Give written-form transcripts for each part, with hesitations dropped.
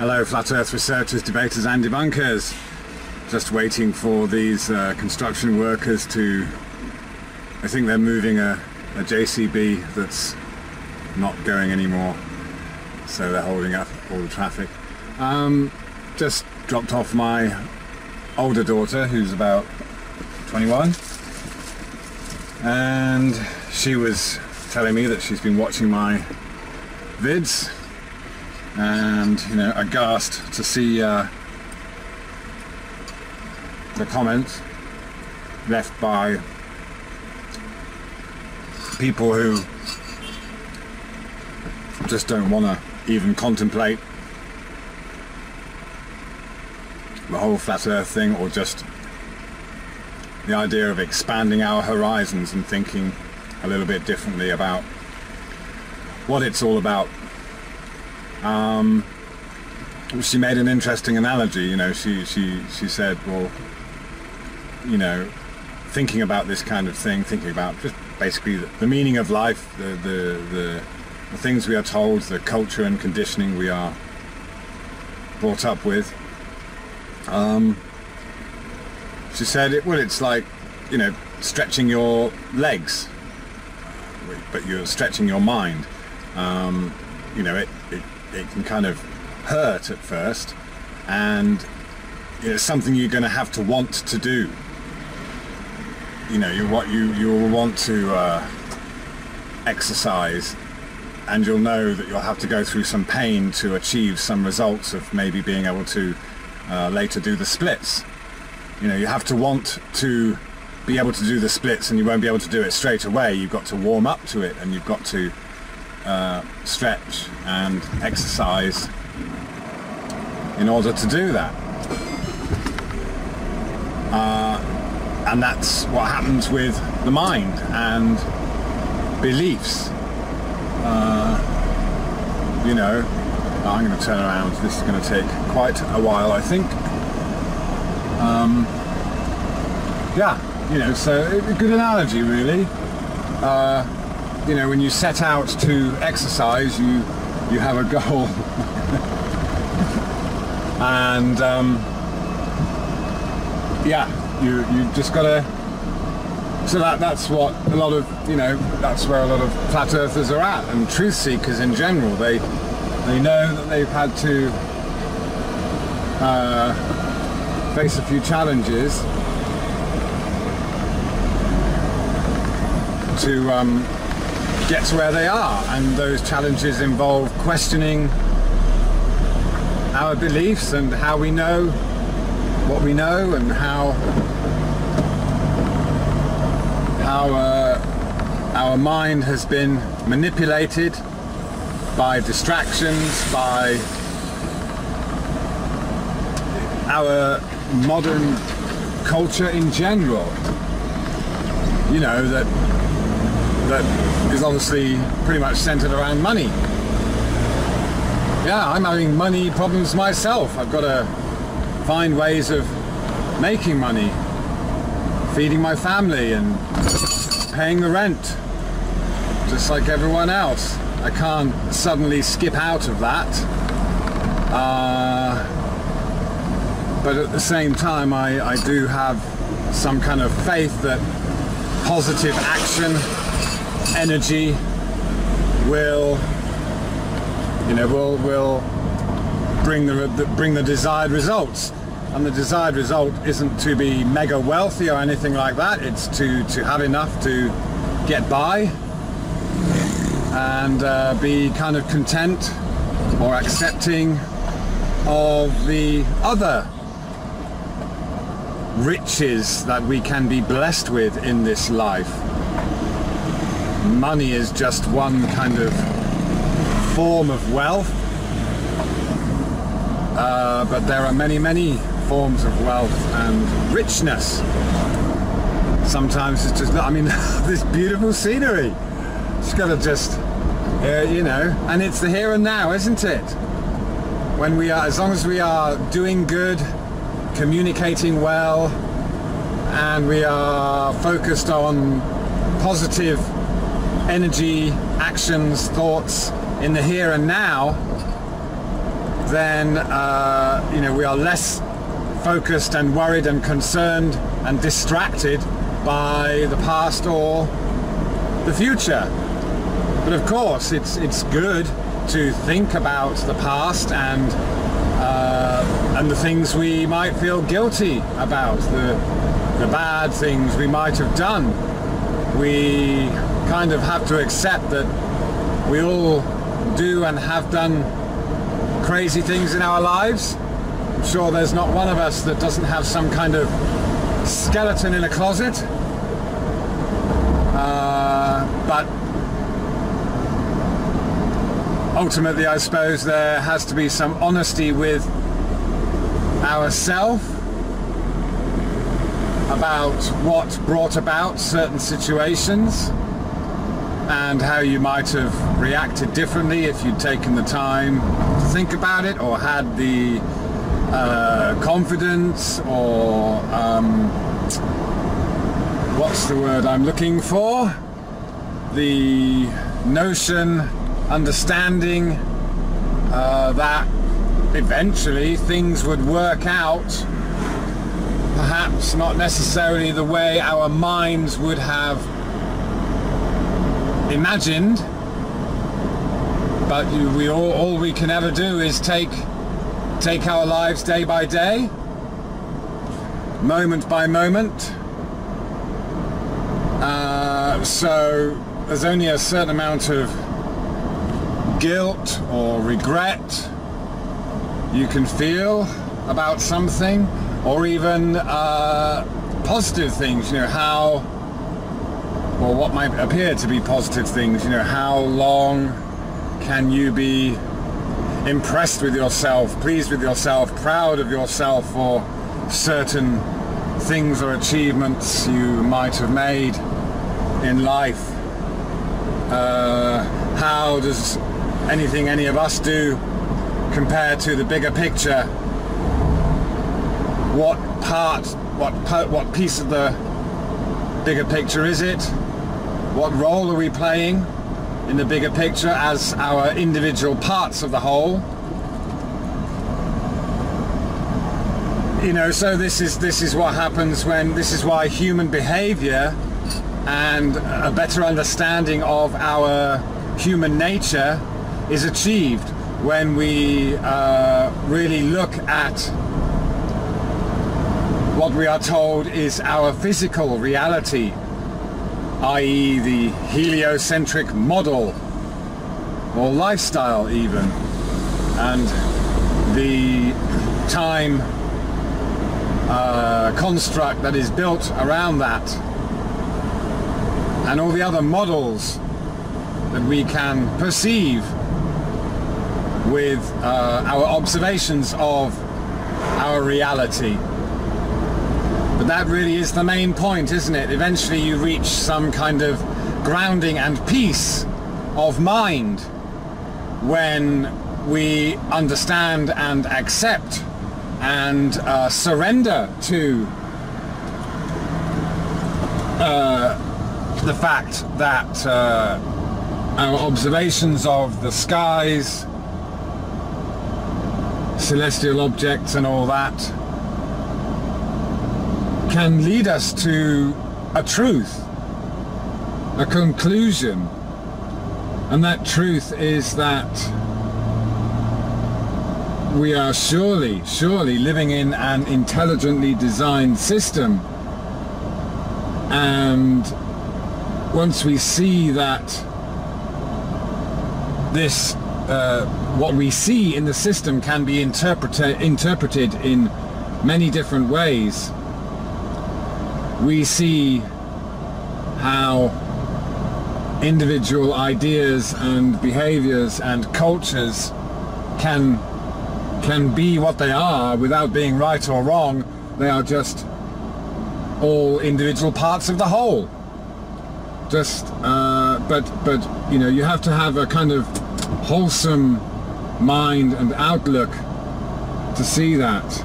Hello, Flat Earth researchers, debaters and debunkers. Just waiting for these construction workers to... I think they're moving a JCB that's not going anymore, so they're holding up all the traffic. Just dropped off my older daughter, who's about 21, and she was telling me that she's been watching my vids, and aghast to see the comments left by people who just don't want to even contemplate the whole flat earth thing, or just the idea of expanding our horizons and thinking a little bit differently about what it's all about. She made an interesting analogy. She said, well, thinking about this kind of thing, thinking about just basically the meaning of life, the things we are told, the culture and conditioning we are brought up with. She said, it's like, stretching your legs, but you're stretching your mind. It can kind of hurt at first, and it's something you're going to have to want to do. You'll want to exercise, and you'll know that you'll have to go through some pain to achieve some results of maybe being able to later do the splits. You have to want to be able to do the splits, and you won't be able to do it straight away. You've got to warm up to it, and you've got to stretch and exercise in order to do that. And that's what happens with the mind and beliefs. I'm going to turn around. This is going to take quite a while, I think. So a good analogy, really. When you set out to exercise, you have a goal. And you just gotta. So that's what a lot of that's where a lot of flat earthers are at, and truth seekers in general. They know that they've had to face a few challenges to get to where they are, and those challenges involve questioning our beliefs and how we know what we know, and how our mind has been manipulated by distractions, by our modern culture in general. That is obviously pretty much centered around money. I'm having money problems myself. I've got to find ways of making money, feeding my family and paying the rent, just like everyone else. I can't suddenly skip out of that. But at the same time, I do have some kind of faith that positive action, energy will bring the desired results. And the desired result isn't to be mega wealthy or anything like that. It's to have enough to get by and be kind of content or accepting of the other riches that we can be blessed with in this life. Money is just one kind of form of wealth, but there are many forms of wealth and richness. Sometimes it's just, this beautiful scenery. It's got to just, and it's the here and now, isn't it? When we are, as long as we are doing good, communicating well, and we are focused on positive energy, actions, thoughts in the here and now, then we are less focused and worried and concerned and distracted by the past or the future. But of course, it's good to think about the past and the things we might feel guilty about, the bad things we might have done. We kind of have to accept that we all do and have done crazy things in our lives. I'm sure there's not one of us that doesn't have some kind of skeleton in a closet. But ultimately, I suppose there has to be some honesty with ourselves about what brought about certain situations and how you might have reacted differently if you'd taken the time to think about it, or had the confidence, or what's the word I'm looking for? The notion, understanding that eventually things would work out, perhaps not necessarily the way our minds would have imagined, but all we can ever do is take our lives day by day, moment by moment. So there's only a certain amount of guilt or regret you can feel about something, or even positive things, how, or what might appear to be positive things, how long can you be impressed with yourself, pleased with yourself, proud of yourself for certain things or achievements you might have made in life? How does anything any of us do compare to the bigger picture? What piece of the bigger picture is it? What role are we playing in the bigger picture as our individual parts of the whole? So this is what happens this is why human behavior and a better understanding of our human nature is achieved when we really look at what we are told is our physical reality, i.e. the heliocentric model or lifestyle even, and the time construct that is built around that, and all the other models that we can perceive with our observations of our reality. But that really is the main point, isn't it? Eventually you reach some kind of grounding and peace of mind when we understand and accept and surrender to the fact that our observations of the skies, celestial objects and all that can lead us to a truth, a conclusion, and that truth is that we are surely living in an intelligently designed system, and once we see that this what we see in the system can be interpreted in many different ways, we see how individual ideas and behaviors and cultures can be what they are without being right or wrong. They are just all individual parts of the whole. But you have to have a kind of wholesome mind and outlook to see that.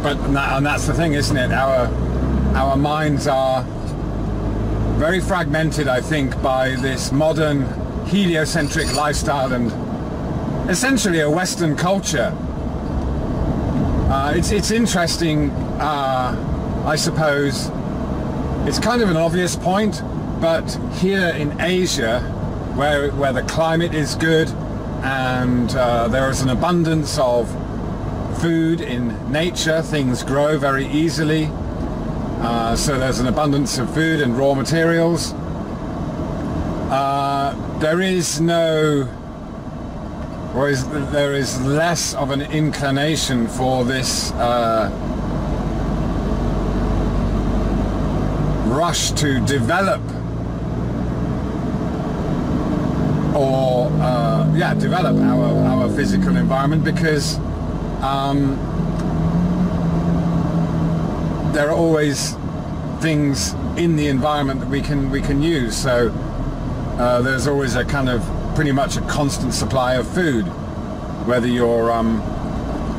and that's the thing, isn't it? Our minds are very fragmented, I think, by this modern heliocentric lifestyle and essentially a Western culture. It's interesting, I suppose. It's kind of an obvious point, but here in Asia, where the climate is good and there is an abundance of food in nature, things grow very easily, so there's an abundance of food and raw materials. There is no, or there is less of an inclination for this rush to develop or develop our physical environment, because there are always things in the environment that we can use. So there's always a kind of pretty much a constant supply of food, whether you're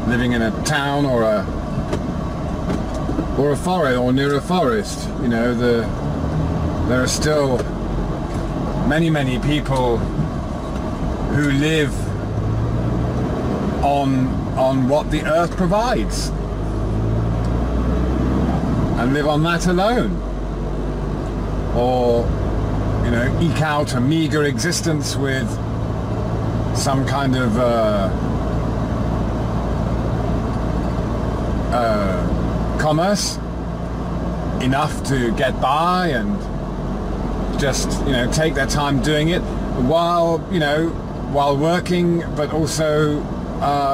living in a town or a forest or near a forest. You know, there are still many people who live on what the earth provides and live on that alone, or, you know, eke out a meager existence with some kind of commerce, enough to get by and just, you know, take their time doing it while working, but also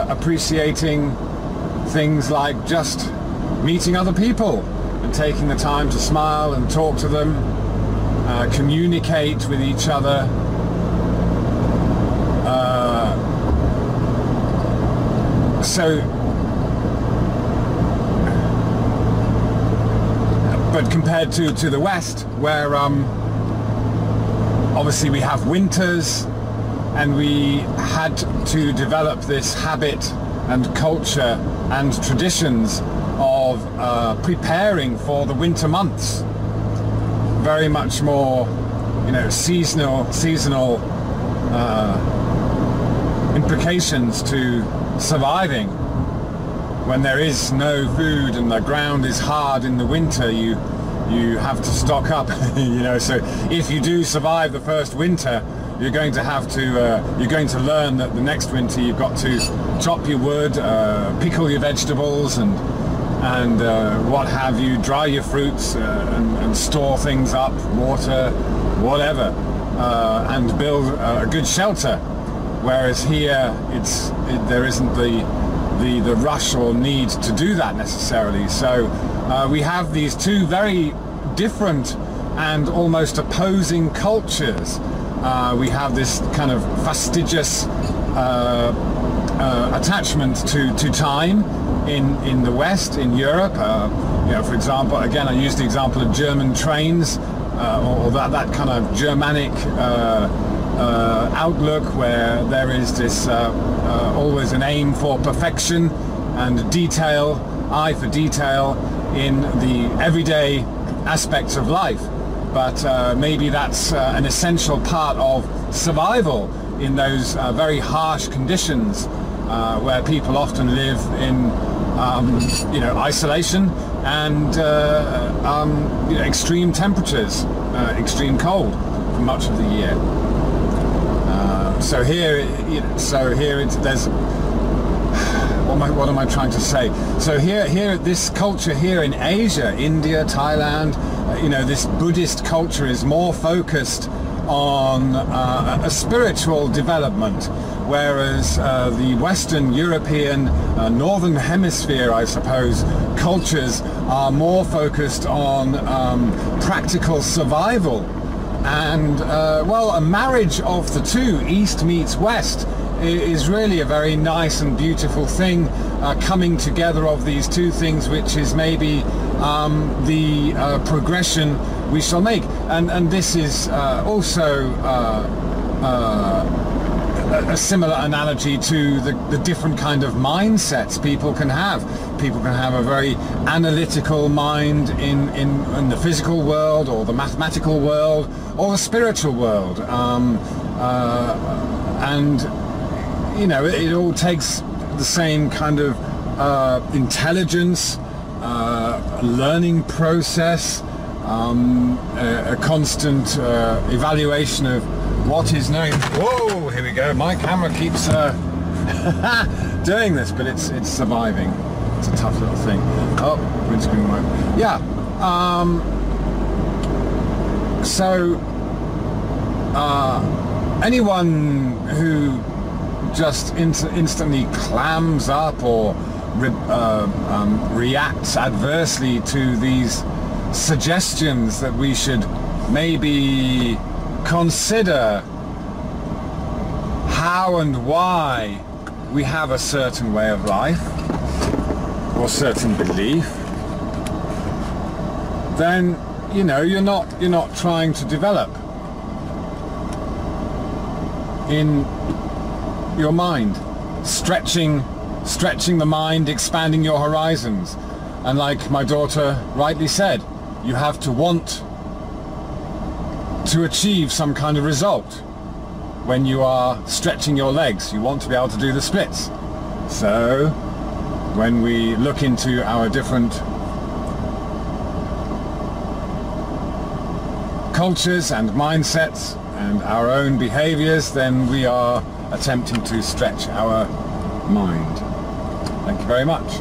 appreciating things like just meeting other people and taking the time to smile and talk to them, communicate with each other. But compared to the West, where obviously we have winters, and we had to develop this habit and culture and traditions of preparing for the winter months. Very much more, you know, seasonal implications to surviving. When there is no food and the ground is hard in the winter, you have to stock up. You know, so if you do survive the first winter, you're going to have to you're going to learn that the next winter you've got to chop your wood, pickle your vegetables, and what have you, dry your fruits, and store things up, water, whatever, and build a good shelter. Whereas here there isn't the rush or need to do that necessarily. So we have these two very different and almost opposing cultures. We have this kind of fastidious attachment to time in the West, in Europe. You know, for example, again, I used the example of German trains, or that kind of Germanic outlook, where there is this always an aim for perfection and detail, eye for detail in the everyday aspects of life. But maybe that's an essential part of survival in those very harsh conditions where people often live in you know, isolation and you know, extreme temperatures, extreme cold for much of the year. So here, you know, there's what am I trying to say? So here, this culture here in Asia, India, Thailand, you know, this Buddhist culture is more focused on a spiritual development, whereas the Western European, Northern Hemisphere, I suppose, cultures are more focused on practical survival. And well, a marriage of the two, East meets West, is really a very nice and beautiful thing, coming together of these two things, which is maybe the progression we shall make. And this is also a similar analogy to the different kind of mindsets people can have. People can have a very analytical mind in the physical world, or the mathematical world, or the spiritual world, and you know, it all takes the same kind of intelligence, learning process, a constant evaluation of what is known. Whoa, here we go. My camera keeps doing this, but it's surviving. It's a tough little thing. Oh, windscreen wipe. Yeah. So anyone who just instantly clams up or reacts adversely to these suggestions that we should maybe consider how and why we have a certain way of life or certain belief, then you know you're not trying to develop in your mind, stretching the mind, expanding your horizons. And like my daughter rightly said, you have to want to achieve some kind of result. When you are stretching your legs, you want to be able to do the splits. So when we look into our different cultures and mindsets and our own behaviors, then we are attempting to stretch our mind. Thank you very much.